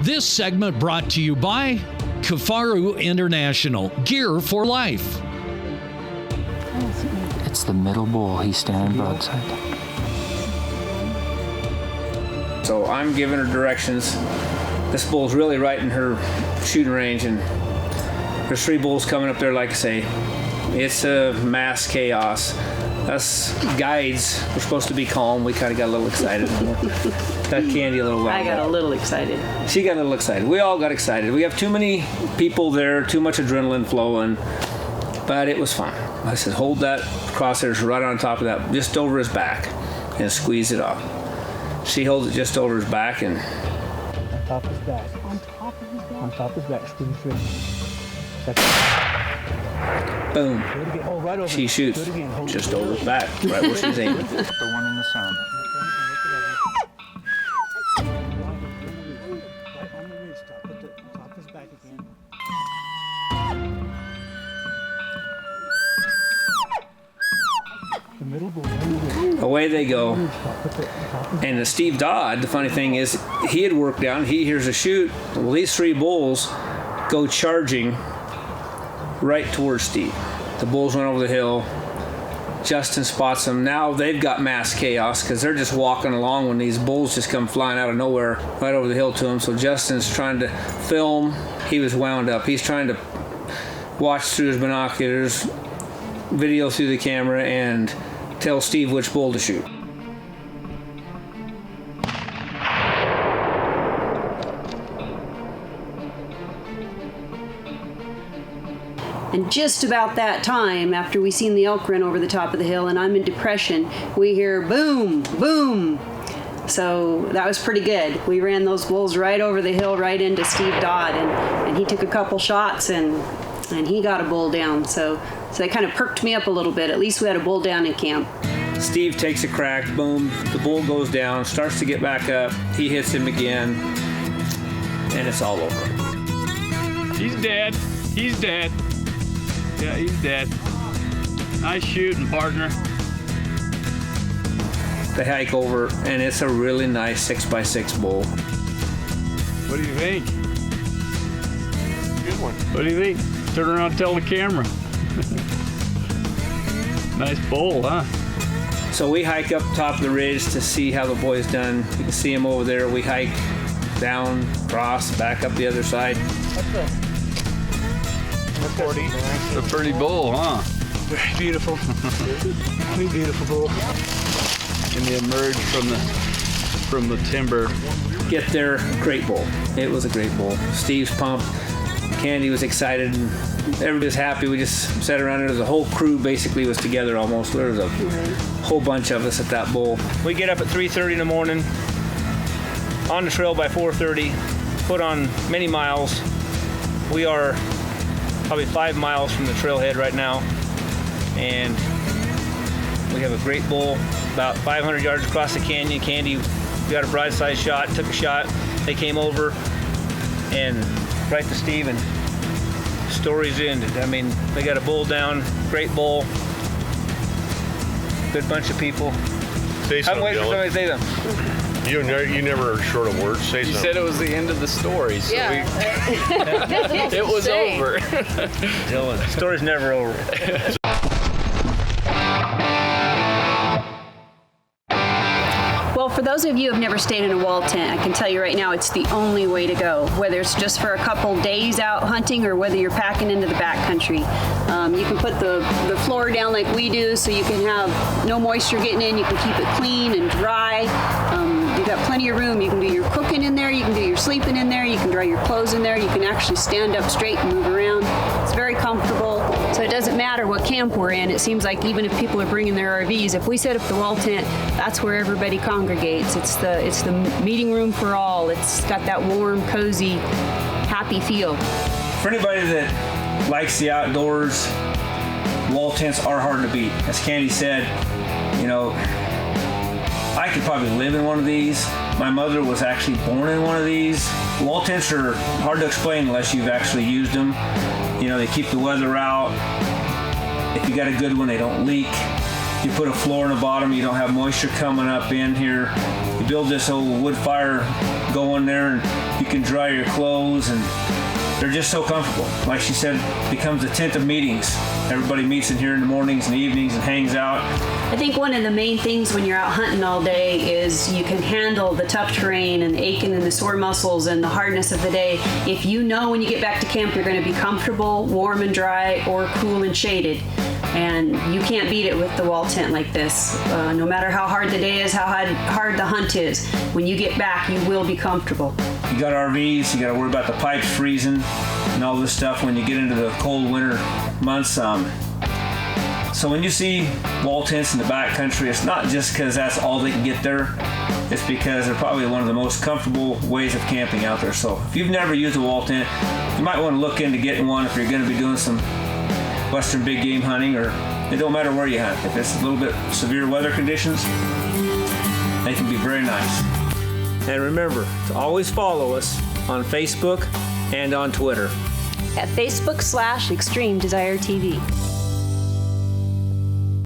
This segment brought to you by Kafaru International, gear for life. It's the middle bull. He's standing broadside. So I'm giving her directions. This bull's really right in her shooting range, and there's 3 bulls coming up there, like I say. It's a mass chaos. Us guides, we're supposed to be calm. We kind of got a little excited. Got Candy a little I got a little excited. She got a little excited. We all got excited. We have too many people there, too much adrenaline flowing, but it was fun. I said, hold that crosshairs right on top of that, just over his back, and squeeze it off. She holds it just over his back and... On top of his back. On top of his back? On top of his back. Squeeze through. Boom. Oh, right over. She shoots just over his back, right where she's aiming. The one in the sun. Right on the ridge top. Put the top of his back again. The middle bull. Away they go. And the Steve Dodd, the funny thing is, he had worked down, he hears a shoot. Well, these 3 bulls go charging right towards Steve. The bulls went over the hill. Justin spots them. Now they've got mass chaos because they're just walking along when these bulls just come flying out of nowhere right over the hill to him. So Justin's trying to film. He was wound up. He's trying to watch through his binoculars, video through the camera, and tell Steve which bull to shoot. And just about that time, after we seen the elk run over the top of the hill and I'm in depression, we hear boom, boom. So that was pretty good. We ran those bulls right over the hill, right into Steve Dodd, and he took a couple shots and he got a bull down. So that kind of perked me up a little bit. At least we had a bull down in camp. Steve takes a crack, boom, the bull goes down, starts to get back up, he hits him again, and it's all over. He's dead. He's dead. Yeah, he's dead. Nice shooting, partner. They hike over, and it's a really nice 6x6 bull. What do you think? Good one. What do you think? Turn around and tell the camera. Nice bull, huh? So we hike up top of the ridge to see how the boy's done. You can see him over there. We hike down, cross, back up the other side. It's a pretty bull, huh? Beautiful. Beautiful bull. And they emerge from the timber. Get there, great bull. It was a great bull. Steve's pumped. Candy was excited, and everybody was happy. We just sat around it. The whole crew basically was together almost. There was a whole bunch of us at that bull. We get up at 3:30 in the morning, on the trail by 4:30, put on many miles. We are probably 5 miles from the trailhead right now, and we have a great bull about 500 yards across the canyon. Candy got a broadside shot, took a shot. They came over and right to Steve, and story's ended. I mean, they got a bull down, great bull, good bunch of people. Say something, I'm waiting for somebody to say something. You never are short of words. Say You something. said it was the end of the story, so Yeah. it was over. Dylan, story's never over. Well, for those of you who have never stayed in a wall tent, I can tell you right now it's the only way to go, whether it's just for a couple days out hunting or whether you're packing into the backcountry. You can put the floor down like we do so you can have no moisture getting in. You can keep it clean and dry. You've got plenty of room. You can do your cooking in there. You can do your sleeping in there. You can dry your clothes in there. You can actually stand up straight and move around. It's very comfortable. So it doesn't matter what camp we're in. It seems like even if people are bringing their RVs, if we set up the wall tent, that's where everybody congregates. It's the meeting room for all. It's got that warm, cozy, happy feel. For anybody that likes the outdoors, wall tents are hard to beat. As Candy said, you know, I could probably live in one of these. My mother was actually born in one of these. Wall tents are hard to explain unless you've actually used them. You know, they keep the weather out. If you got a good one, they don't leak. You put a floor in the bottom, you don't have moisture coming up in here. You build this old wood fire going there, and you can dry your clothes, and they're just so comfortable. Like she said, becomes a tent of meetings. Everybody meets in here in the mornings and evenings and hangs out. I think one of the main things when you're out hunting all day is you can handle the tough terrain and the aching and the sore muscles and the hardness of the day. If you know when you get back to camp you're going to be comfortable, warm and dry, or cool and shaded. And you can't beat it with the wall tent like this. No matter how hard the day is, how hard the hunt is, when you get back, you will be comfortable. You got RVs, you got to worry about the pipes freezing and all this stuff when you get into the cold winter months. So when you see wall tents in the backcountry, it's not just because that's all they can get there. It's because they're probably one of the most comfortable ways of camping out there. So if you've never used a wall tent, you might want to look into getting one if you're going to be doing some western big game hunting, or it don't matter where you hunt. If it's a little bit severe weather conditions, they can be very nice. And remember to always follow us on Facebook and on Twitter At Facebook/Extreme Desire TV.